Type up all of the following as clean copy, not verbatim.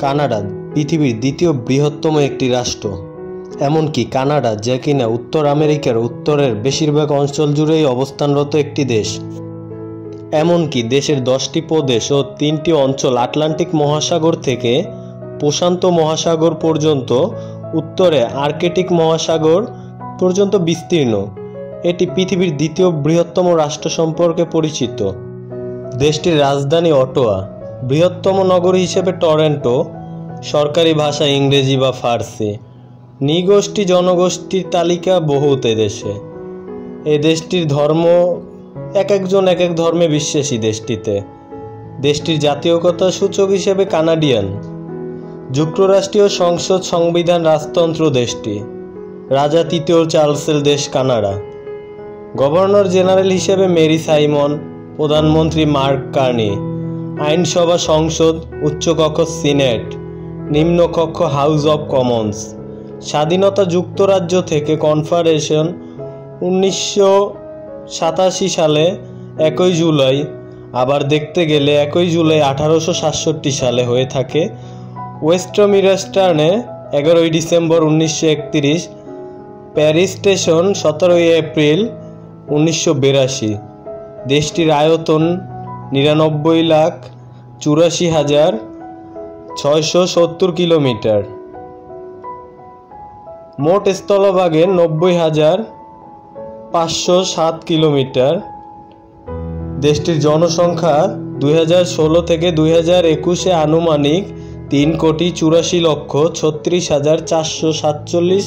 Canada পৃথিবীর দ্বিতীয় বৃহত্তম একটি রাষ্ট্র। এমনকি কানাডা, যা কিনা উত্তর আমেরিকার উত্তরের বেশিরভাগ অঞ্চল জুড়েই অবস্থানরত একটি দেশ। এমনকি দেশের 10টি প্রদেশ ও 3টি অঞ্চল আটলান্টিক মহাসাগর থেকে প্রশান্ত মহাসাগর পর্যন্ত, উত্তরে আর্কটিক মহাসাগর পর্যন্ত বিস্তীর্ণ। এটি পৃথিবীর দ্বিতীয় বৃহত্তম রাষ্ট্র সম্পর্কে পরিচিত। দেশটির রাজধানী অটোয়া, বৃহত্তম নগরী হিসেবে টরন্টো, সরকারি ভাষা ইংরেজি বা ফার্সি। নৃগোষ্ঠী জনগোষ্ঠীর তালিকা বহুত দেশে। এই দেশটির ধর্ম, এক একজন এক এক ধর্মে বিশ্বাসী। দেশটির জাতীয়তা সূচক হিসেবে কানাডিয়ান। যুক্তরাষ্ট্রীয় সংসদ সংবিধান রাজতন্ত্র দেশটি। রাজা তৃতীয় চার্লসের দেশ কানাডা। গভর্নর জেনারেল হিসেবে মেরি সাইমন, প্রধানমন্ত্রী মার্ক কার্নি। আইনসভা সংসদ, উচ্চকক্ষ সিনেট, নিম্নকক্ষ হাউস অব কমন্স। স্বাধীনতা যুক্তরাজ্য থেকে কনফেডারেশন 1987 সালে 1 জুলাই, আবার দেখতে গেলে 1 জুলাই 1867 সালে হয়ে থাকে। ওয়েস্টমিনস্টারে 11 ডিসেম্বর 1931, প্যারিস স্টেশন 17 এপ্রিল 1982। দেশটির আয়তন 99,84,670 কিলোমিটার। মোট স্থলভাগের 90,507 কিলোমিটার। দেশটির জনসংখ্যা 2016 থেকে 2021 আনুমানিক 3,84,36,447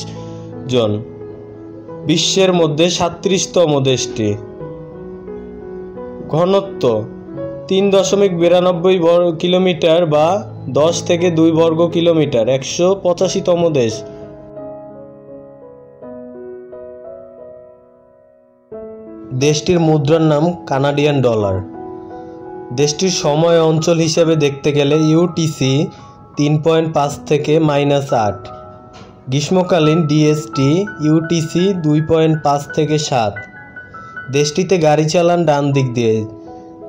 জন। বিশ্বের মধ্যে 37তম দেশটি। ঘনত্ব 3.92 কিলোমিটার বা 10 থেকে 2 বর্গ কিলোমিটার। 185তম দেশ। দেশটির মুদ্রার নাম কানাডিয়ান ডলার। দেশটির সময় অঞ্চল হিসেবে দেখতে গেলে ইউটিসি 3.5 থেকে -8, গ্রীষ্মকালীন ডিএসটি ইউটিসি 2.5 থেকে 7। দেশটিতে গাড়ি চালান ডান দিক দিয়ে।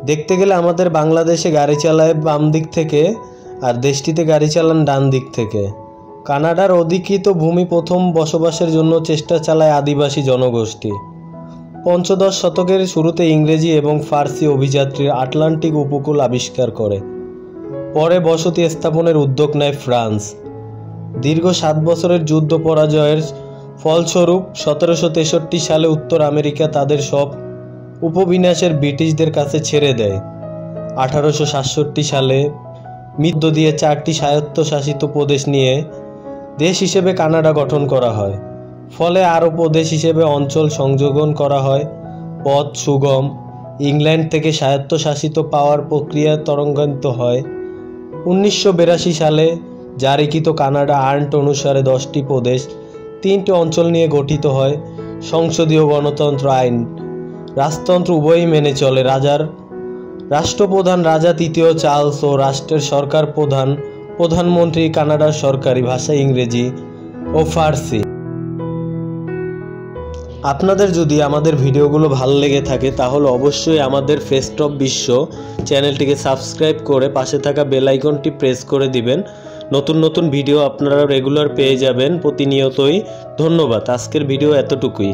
দেখতে গেলে আমাদের বাংলাদেশে গাড়ি চালায় বাম দিক থেকে, আর দেশটিতে গাড়ি চালান ডান দিক থেকে। কানাডার অধিকৃত ভূমি প্রথম বসবাসের জন্য চেষ্টা চালায় আদিবাসী জনগোষ্ঠী। পঞ্চদশ শতকের শুরুতে ইংরেজি এবং ফার্সি অভিযাত্রীরা আটলান্টিক উপকূল আবিষ্কার করে। পরে বসতি স্থাপনের উদ্যোগ নেয় ফ্রান্স। দীর্ঘ 7 বছরের যুদ্ধ পরাজয়ের ফলস্বরূপ 1763 সালে উত্তর আমেরিকা তাদের সব উপবিন্যাসের ব্রিটিশদের কাছে ছেড়ে দেয়। 1867 সালে মধ্য দিয়ে 4টি স্বায়ত্তশাসিত প্রদেশ নিয়ে দেশ হিসেবে কানাডা গঠন করা হয়। ফলে আরও প্রদেশ হিসেবে অঞ্চল সংযোজন করা হয়। পথ সুগম। ইংল্যান্ড থেকে স্বায়ত্তশাসিত পাওয়ার প্রক্রিয়া ত্বরান্বিত হয়। 1982 সালে জারিকৃত কানাডা আইন অনুসারে 10টি প্রদেশ 3টি অঞ্চল নিয়ে গঠিত হয়। সংসদীয় গণতন্ত্র আইন রাজতন্ত্র উভয়ই মেনে চলে। রাষ্ট্রপ্রধান রাজা তৃতীয় চার্লস ও রাষ্ট্রের সরকার প্রধানমন্ত্রী। কানাডার সরকারি ভাষা ইংরেজি ও ফার্সি। আপনাদের যদি আমাদের ভিডিওগুলো ভালো লেগে থাকে তাহলে অবশ্যই আমাদের ফেস্ট অফ বিশ্ব চ্যানেলটিকে সাবস্ক্রাইব করে পাশে থাকা বেল আইকনটি প্রেস করে দিবেন। নতুন নতুন ভিডিও আপনারা রেগুলার পেয়ে যাবেন প্রতিনিয়তই। ধন্যবাদ। আজকের ভিডিও এতটুকুই।